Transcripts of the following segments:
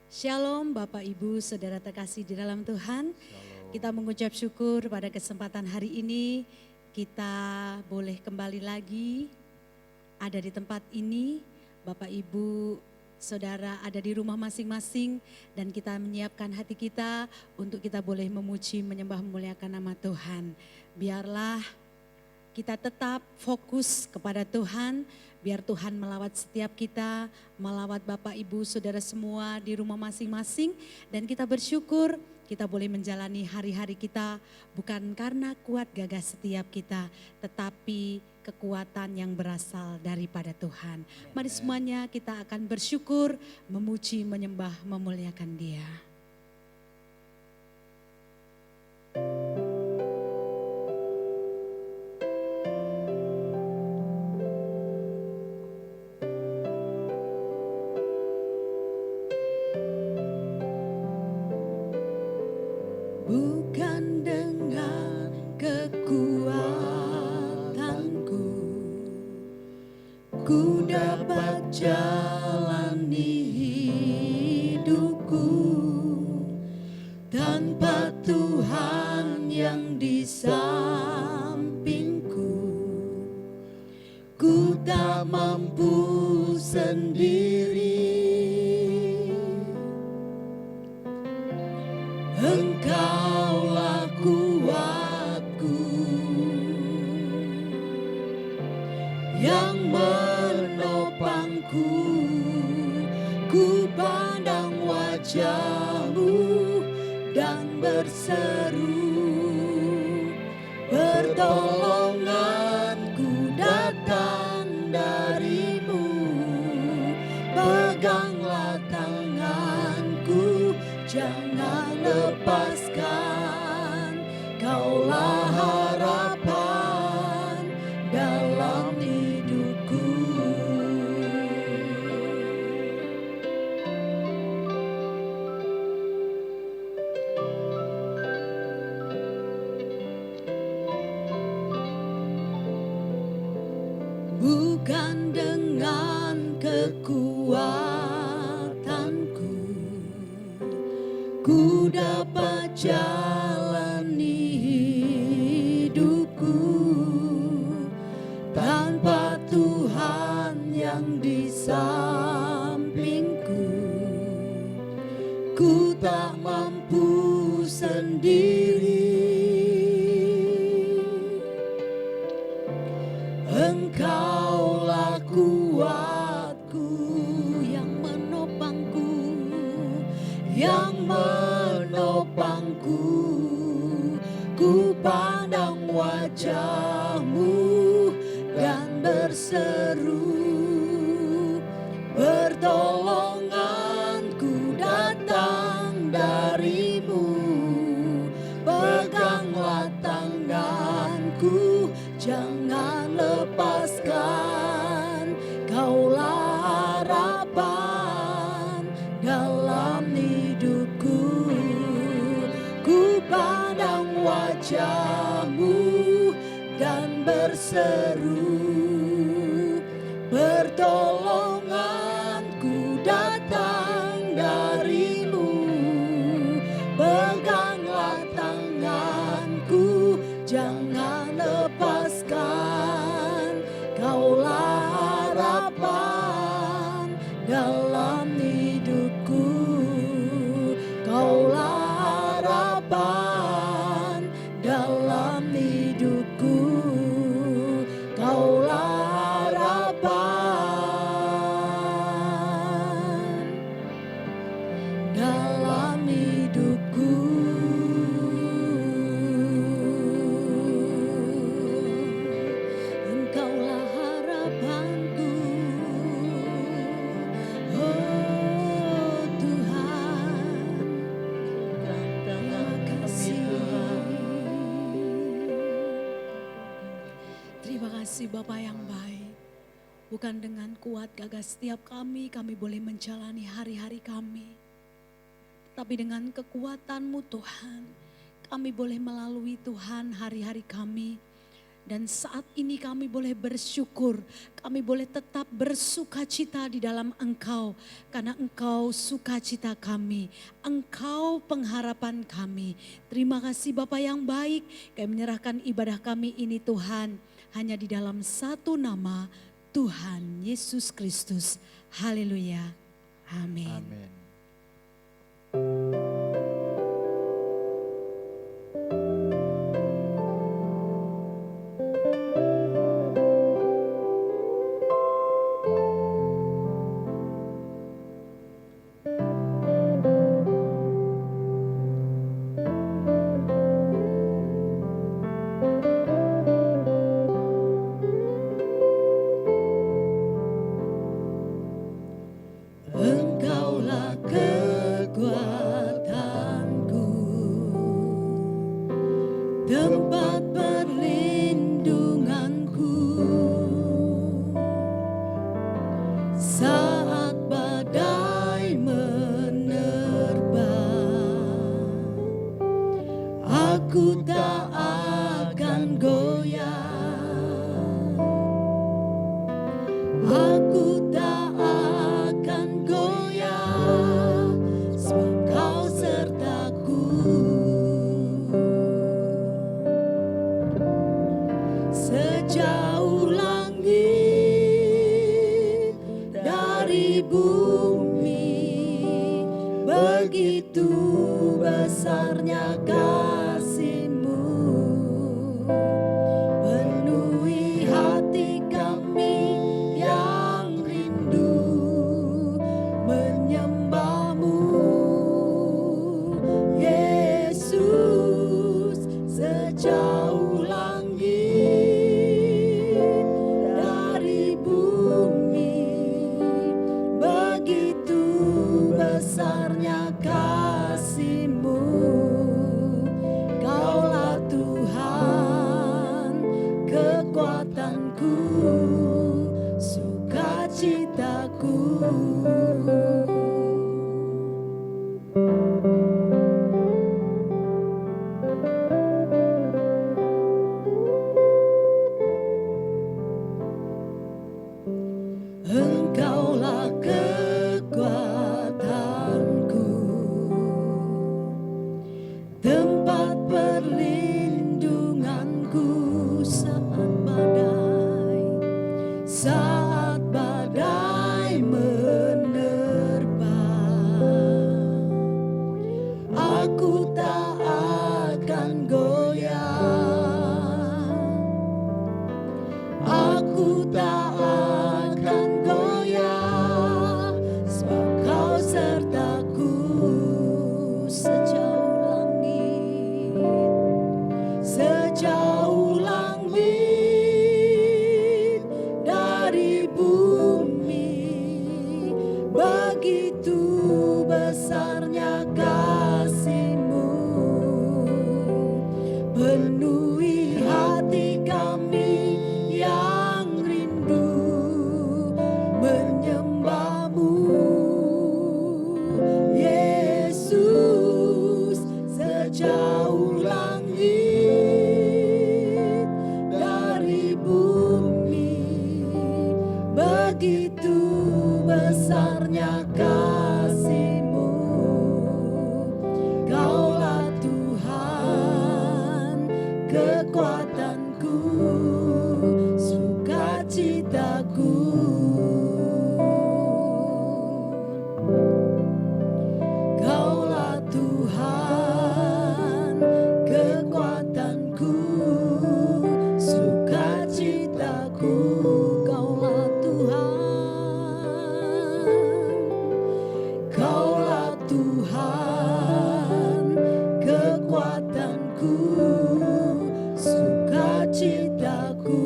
Shalom Bapak Ibu Saudara terkasih di dalam Tuhan. Kita mengucap syukur pada kesempatan hari ini kita boleh kembali lagi ada di tempat ini. Bapak Ibu Saudara ada di rumah masing-masing dan kita menyiapkan hati kita untuk kita boleh memuji, menyembah, memuliakan nama Tuhan. Biarlah kita tetap fokus kepada Tuhan, biar Tuhan melawat setiap kita, melawat Bapak Ibu Saudara semua di rumah masing-masing. Dan kita bersyukur kita boleh menjalani hari-hari kita bukan karena kuat gagah setiap kita, tetapi kekuatan yang berasal daripada Tuhan. Mari semuanya kita akan bersyukur, memuji, menyembah, memuliakan Dia. Bukan dengan kekuatanku ku dapat jalani hidupku, tanpa Tuhan yang di sampingku ku tak mampu sendiri. Engkaulah kuatku yang menopangku, ku pandang wajah-Mu dan berseru, pertolonganku datang dari-Mu, peganglah tanganku, jangan lepaskan, Kaulah harapan dalam hidupku. Bukan dengan kekuatanku ku dapat jalani hidupku, tanpa Tuhan yang di sampingku ku tak mampu sendiri. Engkaulah kuatku yang menopangku, yang menopangku, ku pandang wajah-Mu dan berseru, pertolonganku datang dari-Mu, peganglah tanganku, jangan lepaskan, Kaulah harapan dalam hidupku. Ku pandang wajah-Mu dan berseru, pertolonganku datang dari-Mu, peganglah tanganku, jangan lepaskan, Kaulah harapan dalam hidupku. Kaulah harapan dalam hidupku, Kaulah harapan dalam hidupku. Engkaulah harapanku, oh Tuhan. Terima kasih. Terima kasih Bapa yang baik. Bukan dengan kuat gagah setiap kami boleh menjalani hari-hari kami. Tapi dengan kekuatan-Mu Tuhan, kami boleh melalui Tuhan hari-hari kami. Dan saat ini kami boleh bersyukur, kami boleh tetap bersukacita di dalam Engkau. Karena Engkau sukacita kami, Engkau pengharapan kami. Terima kasih Bapa yang baik, kami menyerahkan ibadah kami ini Tuhan, hanya di dalam satu nama, Tuhan Yesus Kristus. Haleluya. Amin. Amin. Engkaulah kekuatanku, tempat perlindunganku, saat badai menerpa, aku tak akan goyah, aku tak akan goyah, sebab Kau sertaku. Sejauh langit dari bumi, begitu besarnya kasih-Mu, penuhi hati kami yang rindu menyembah-Mu, Yesus. Sejauh langit dari bumi, begitu besarnya kasih-Mu. Kaulah Tuhan, kekuatanku, sukacitaku. Engkaulah kekuatanku, tempat perlindunganku, saat badai menerpa, aku tak akan goyah, aku tak akan goyah, sebab Kau sertaku. Sejauh langit dari bumi, begitu besarnya kasih-Mu, penuhi hati kami yang rindu menyembah-Mu, Yesus. Sejauh langit dari bumi, begitu besarnya kasih-Mu. Kaulah Tuhan, kekuatanku, sukacitaku. Kaulah Tuhan, kekuatanku, sukacitaku. Kaulah Tuhan, Kaulah Tuhan, kekuatanku, sukacitaku.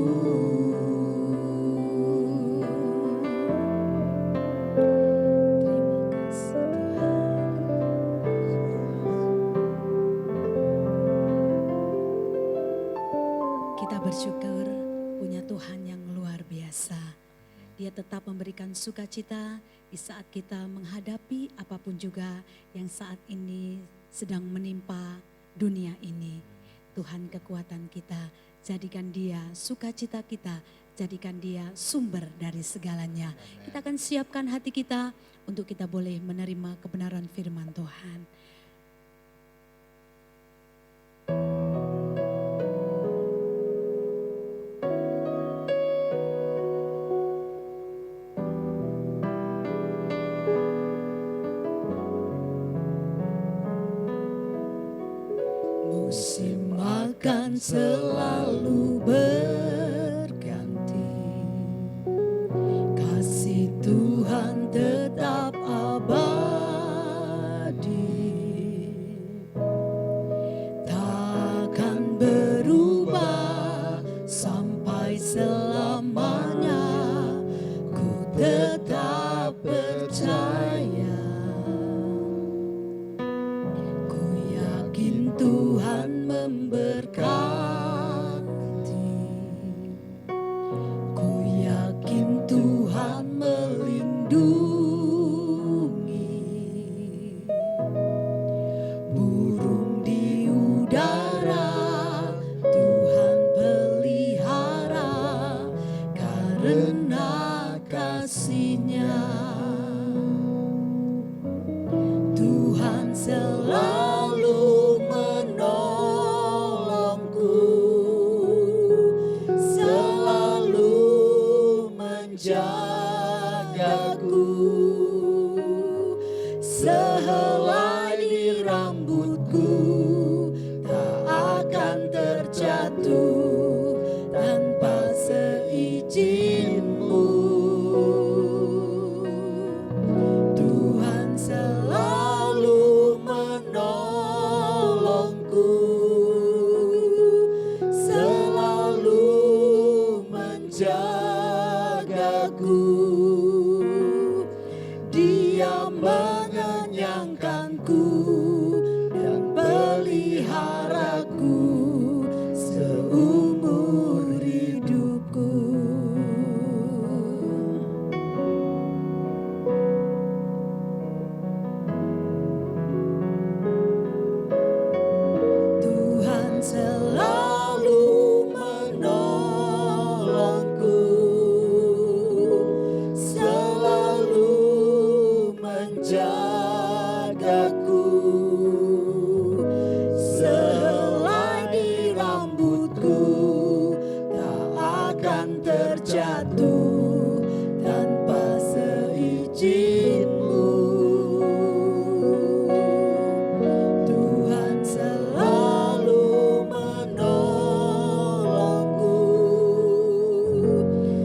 Terima kasih Tuhan. Kita bersyukur punya Tuhan yang luar biasa. Dia tetap memberikan sukacita di saat kita menghadapi apapun juga yang saat ini sedang menimpa dunia ini. Tuhan kekuatan kita, jadikan dia sukacita kita, jadikan dia sumber dari segalanya. Kita akan siapkan hati kita untuk kita boleh menerima kebenaran firman Tuhan. Musim akan selalu berganti, kasih Tuhan tetap abadi, takkan berubah sampai selamanya. Ku tetap percaya, ku yakin Tuhan memberkati, ku yakin Tuhan melindungi. Burung di udara Tuhan pelihara karena kasih-Nya. Tuhan selalu menolongku, selalu menjagaku. Sehelai di rambutku tak akan terjatuh tanpa seizin-Mu. Tuhan selalu menolongku, selalu menjagaku. Dia mengenyangkanku dan peliharaku seumur hidupku. Tuhan selalu menolongku, selalu menjagaku. Sehelai di rambutku tak akan terjatuh tanpa seizin-Mu. Tuhan selalu menolongku,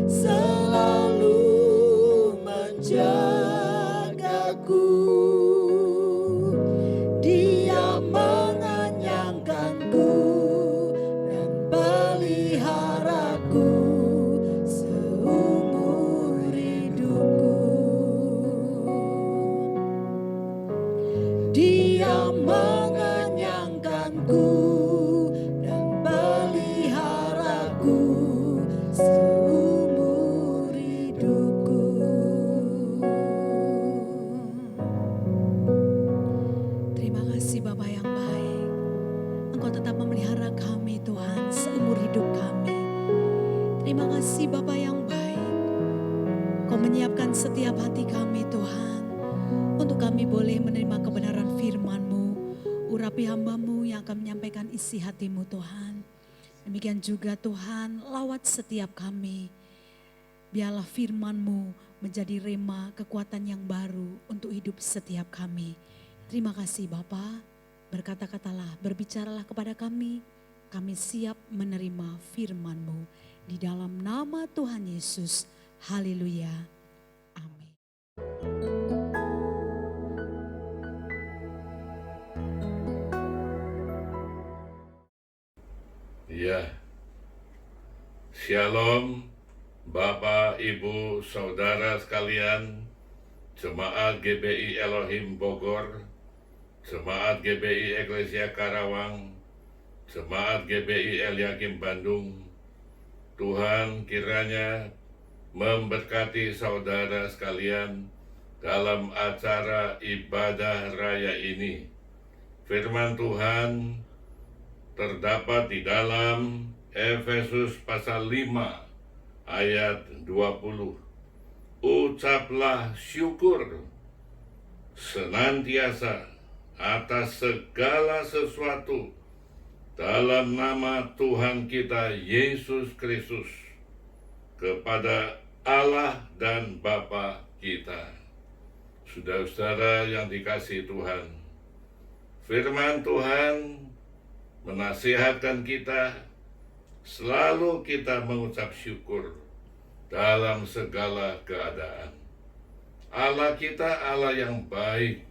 selalu menjagaku. Dia mengenyangkanku dan peliharaku seumur hidupku. Dia mengenyangkanku dan peliharaku seumur hidupku. Terima kasih Bapa yang baik, Engkau tetap memelihara kami Tuhan seumur hidup kami. Terima kasih Bapa yang baik, Kau menyiapkan setiap hati kami Tuhan, untuk kami boleh menerima kebenaran firman-Mu. Urapi hamba-Mu yang akan menyampaikan isi hati-Mu Tuhan. Demikian juga Tuhan, lawat setiap kami. Biarlah firman-Mu menjadi rema kekuatan yang baru untuk hidup setiap kami. Terima kasih Bapa, berkata-katalah, berbicaralah kepada kami. Kami siap menerima firman-Mu. Di dalam nama Tuhan Yesus, haleluya, amin. Ya, Shalom Bapak, Ibu, Saudara sekalian, Jemaat GBI Elohim Bogor, Jemaat GBI Eklesia Karawang, Jemaat GBI Eliakim Bandung. Tuhan kiranya memberkati saudara sekalian dalam acara ibadah raya ini. Firman Tuhan terdapat di dalam Efesus pasal 5 ayat 20. Ucaplah syukur senantiasa atas segala sesuatu dalam nama Tuhan kita Yesus Kristus kepada Allah dan Bapa kita. Saudara-saudara yang dikasihi Tuhan, firman Tuhan menasihatkan kita selalu kita mengucap syukur dalam segala keadaan. Allah kita Allah yang baik,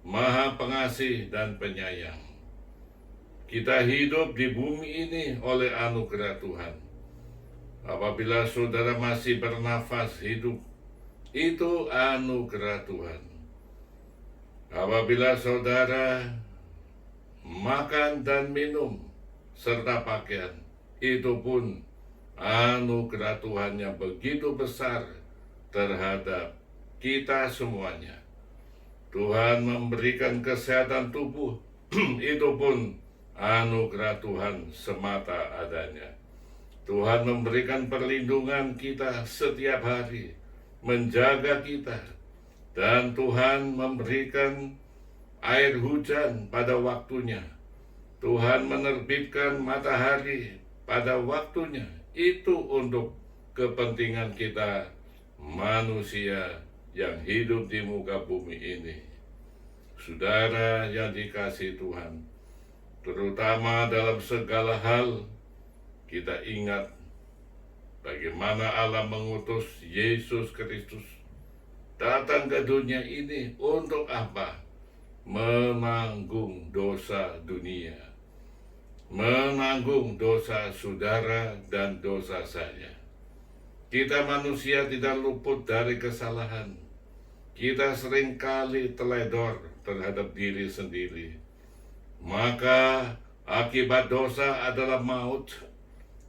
Maha Pengasih dan Penyayang. Kita hidup di bumi ini oleh anugerah Tuhan. Apabila saudara masih bernafas hidup, itu anugerah Tuhan. Apabila saudara makan dan minum serta pakaian, itu pun anugerah Tuhan yang begitu besar terhadap kita semuanya. Tuhan memberikan kesehatan tubuh, itu pun anugerah Tuhan semata adanya. Tuhan memberikan perlindungan kita setiap hari, menjaga kita, dan Tuhan memberikan air hujan pada waktunya. Tuhan menerbitkan matahari pada waktunya. Itu untuk kepentingan kita manusia yang hidup di muka bumi ini. Saudara yang dikasihi Tuhan, terutama dalam segala hal, kita ingat bagaimana Allah mengutus Yesus Kristus datang ke dunia ini untuk apa? Menanggung dosa dunia, menanggung dosa saudara dan dosa saya. Kita manusia tidak luput dari kesalahan. Kita seringkali teledor terhadap diri sendiri. Maka akibat dosa adalah maut.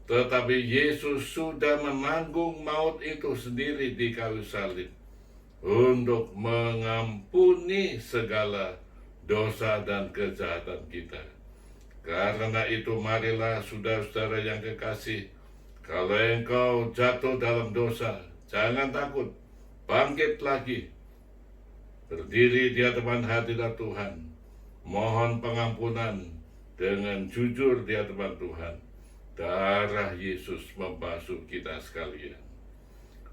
Tetapi Yesus sudah menanggung maut itu sendiri di kayu salib untuk mengampuni segala dosa dan kejahatan kita. Karena itu marilah saudara-saudara yang kekasih, kalau engkau jatuh dalam dosa, jangan takut, bangkit lagi, berdiri di hadapan hadirat Tuhan, mohon pengampunan dengan jujur di hadapan Tuhan. Darah Yesus membasuh kita sekalian.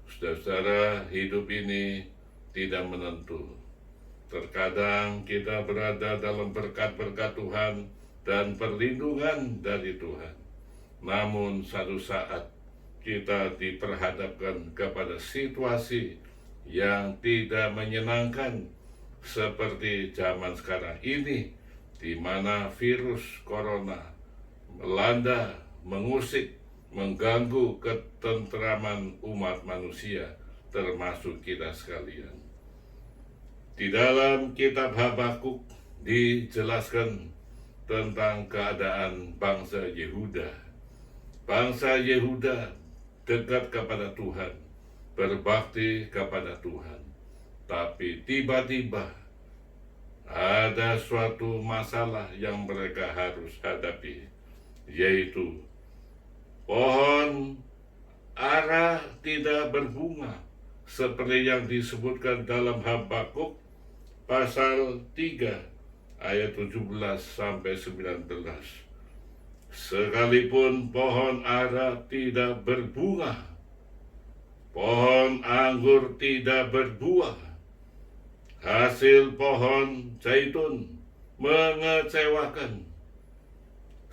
Saudara-saudara, hidup ini tidak menentu. Terkadang kita berada dalam berkat-berkat Tuhan dan perlindungan dari Tuhan. Namun satu saat kita diperhadapkan kepada situasi yang tidak menyenangkan seperti zaman sekarang ini, di mana virus corona melanda, mengusik, mengganggu ketentraman umat manusia, termasuk kita sekalian. Di dalam kitab Habakuk dijelaskan tentang keadaan bangsa Yehuda. Bangsa Yehuda dekat kepada Tuhan, berbakti kepada Tuhan. Tapi tiba-tiba ada suatu masalah yang mereka harus hadapi, yaitu pohon ara tidak berbunga, seperti yang disebutkan dalam Habakuk pasal 3 ayat 17 sampai 19. Sekalipun pohon ara tidak berbunga, pohon anggur tidak berbuah, hasil pohon zaitun mengecewakan.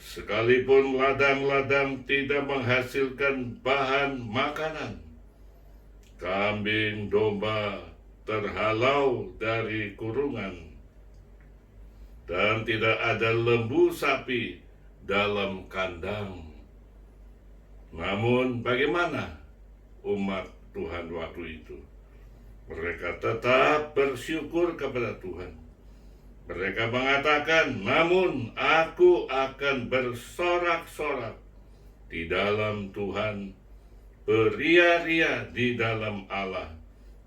Sekalipun ladang-ladang tidak menghasilkan bahan makanan, kambing domba terhalau dari kurungan, dan tidak ada lembu sapi dalam kandang. Namun bagaimana umat Tuhan waktu itu? Mereka tetap bersyukur kepada Tuhan. Mereka mengatakan, namun aku akan bersorak-sorak di dalam Tuhan, beria-ria di dalam Allah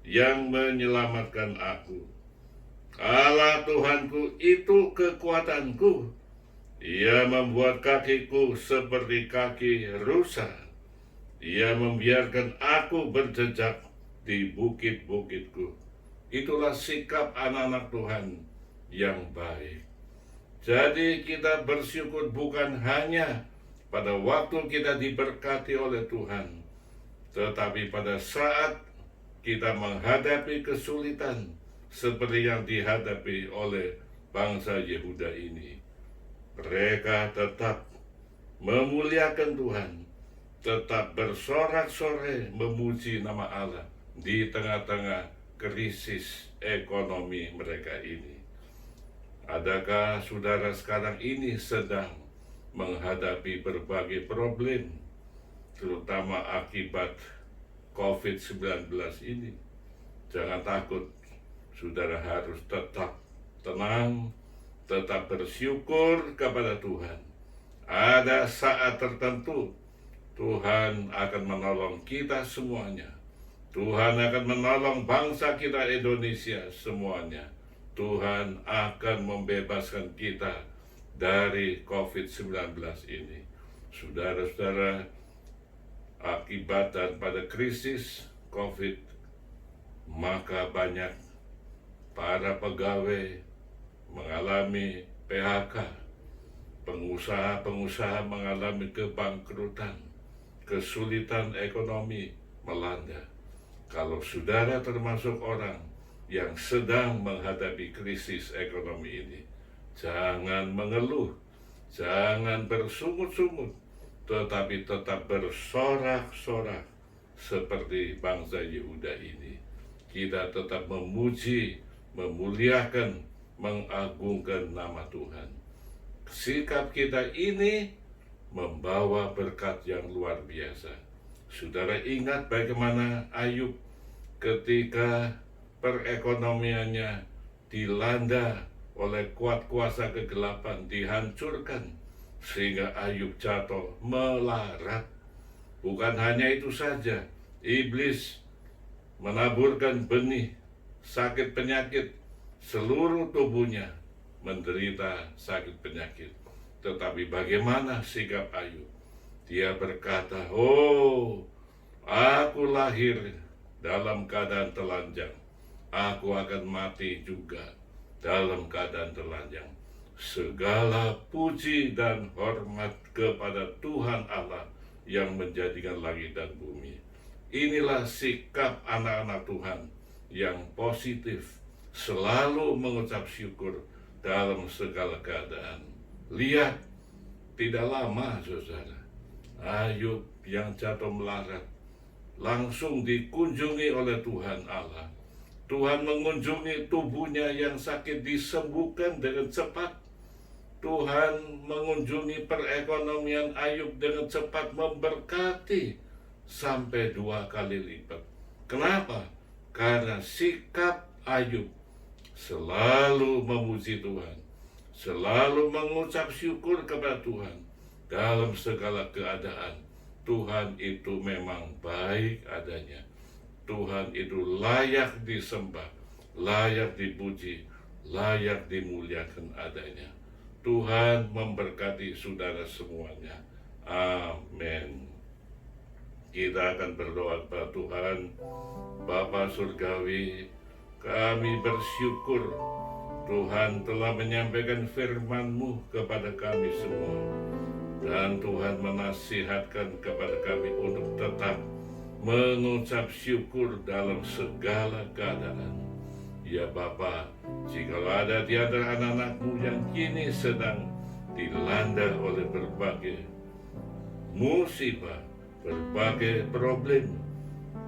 yang menyelamatkan aku. Allah Tuhanku itu kekuatanku, Ia membuat kakiku seperti kaki rusa. Ia membiarkan aku berjejak di bukit-bukitku. Itulah sikap anak-anak Tuhan yang baik. Jadi kita bersyukur bukan hanya pada waktu kita diberkati oleh Tuhan, tetapi pada saat kita menghadapi kesulitan seperti yang dihadapi oleh bangsa Yehuda ini. Mereka tetap memuliakan Tuhan, tetap bersorak-sorai memuji nama Allah di tengah-tengah krisis ekonomi mereka ini. Adakah saudara sekarang ini sedang menghadapi berbagai problem, terutama akibat COVID-19 ini? Jangan takut, saudara harus tetap tenang, tetap bersyukur kepada Tuhan. Ada saat tertentu Tuhan akan menolong kita semuanya. Tuhan akan menolong bangsa kita Indonesia semuanya. Tuhan akan membebaskan kita dari COVID-19 ini. Saudara-saudara, akibat daripada krisis COVID, maka banyak para pegawai mengalami PHK, pengusaha-pengusaha mengalami kebangkrutan, kesulitan ekonomi melanda. Kalau saudara termasuk orang yang sedang menghadapi krisis ekonomi ini, jangan mengeluh, jangan bersungut-sungut, tetapi tetap bersorak-sorak seperti bangsa Yehuda ini. Kita tetap memuji, memuliakan, mengagungkan nama Tuhan. Sikap kita ini membawa berkat yang luar biasa. Saudara ingat bagaimana Ayub ketika perekonomiannya dilanda oleh kuat kuasa kegelapan, dihancurkan, sehingga Ayub jatuh melarat. Bukan hanya itu saja, iblis menaburkan benih sakit penyakit, seluruh tubuhnya menderita sakit penyakit. Tetapi bagaimana sikap Ayub? Dia berkata, "Oh, aku lahir dalam keadaan telanjang, aku akan mati juga dalam keadaan telanjang. Segala puji dan hormat kepada Tuhan Allah yang menjadikan langit dan bumi." Inilah sikap anak-anak Tuhan yang positif, selalu mengucap syukur dalam segala keadaan. Lihat, tidak lama saudara, Ayub yang jatuh melarat langsung dikunjungi oleh Tuhan Allah. Tuhan mengunjungi tubuhnya yang sakit, disembuhkan dengan cepat. Tuhan mengunjungi perekonomian Ayub dengan cepat, memberkati sampai 2 kali lipat. Kenapa? Karena sikap Ayub selalu memuji Tuhan, selalu mengucap syukur kepada Tuhan dalam segala keadaan. Tuhan itu memang baik adanya. Tuhan itu layak disembah, layak dipuji, layak dimuliakan adanya. Tuhan memberkati saudara semuanya. Amin. Kita akan berdoa kepada Tuhan. Bapa Surgawi, kami bersyukur Tuhan telah menyampaikan firman-Mu kepada kami semua. Dan Tuhan menasihatkan kepada kami untuk tetap mengucap syukur dalam segala keadaan. Ya Bapa, jika ada di antara anak-anak-Mu yang kini sedang dilanda oleh berbagai musibah, berbagai problem,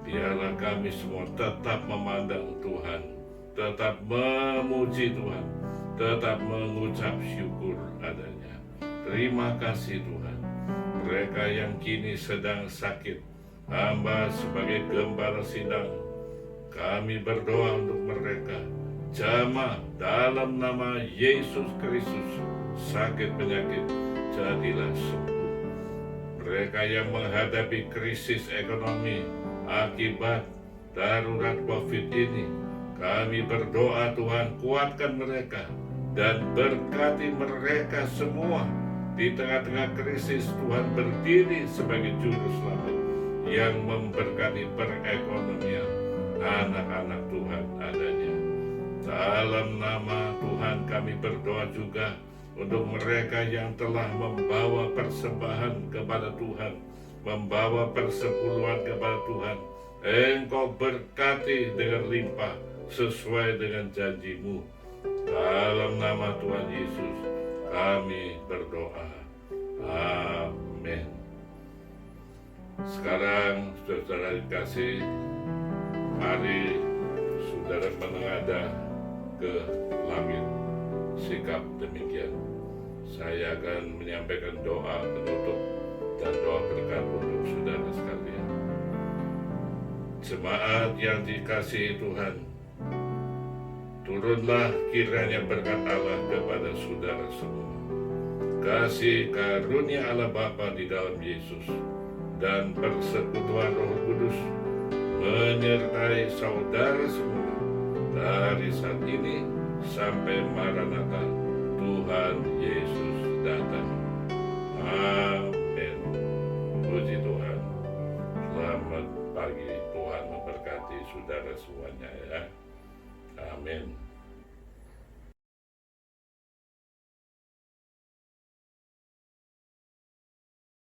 biarlah kami semua tetap memandang Tuhan, tetap memuji Tuhan, tetap mengucap syukur adanya. Terima kasih Tuhan. Mereka yang kini sedang sakit, hamba sebagai gembala sidang, kami berdoa untuk mereka. Jamah dalam nama Yesus Kristus, sakit penyakit jadilah sembuh. Mereka yang menghadapi krisis ekonomi akibat darurat COVID ini, kami berdoa Tuhan kuatkan mereka dan berkati mereka semua Di tengah-tengah krisis, Tuhan berdiri sebagai juru selamat yang memberkati perekonomian anak-anak Tuhan adanya. Dalam nama Tuhan kami berdoa juga untuk mereka yang telah membawa persembahan kepada Tuhan, membawa persepuluhan kepada Tuhan. Engkau berkati dengan limpah sesuai dengan janji-Mu. Dalam nama Tuhan Yesus kami berdoa. Amin. Sekarang saudara dikasih, mari saudara menengadah ke langit. Sikap demikian. Saya akan menyampaikan doa penutup dan doa berkat untuk saudara sekalian. Jemaat yang dikasihi Tuhan, turunlah kiranya berkat Allah kepada saudara semua. Kasih karunia Allah Bapa di dalam Yesus dan persekutuan Roh Kudus menyertai saudara semua dari saat ini sampai Maranatha, Tuhan Yesus datang. Amin. Puji Tuhan. Selamat pagi. Tuhan memberkati saudara semuanya ya. Amin.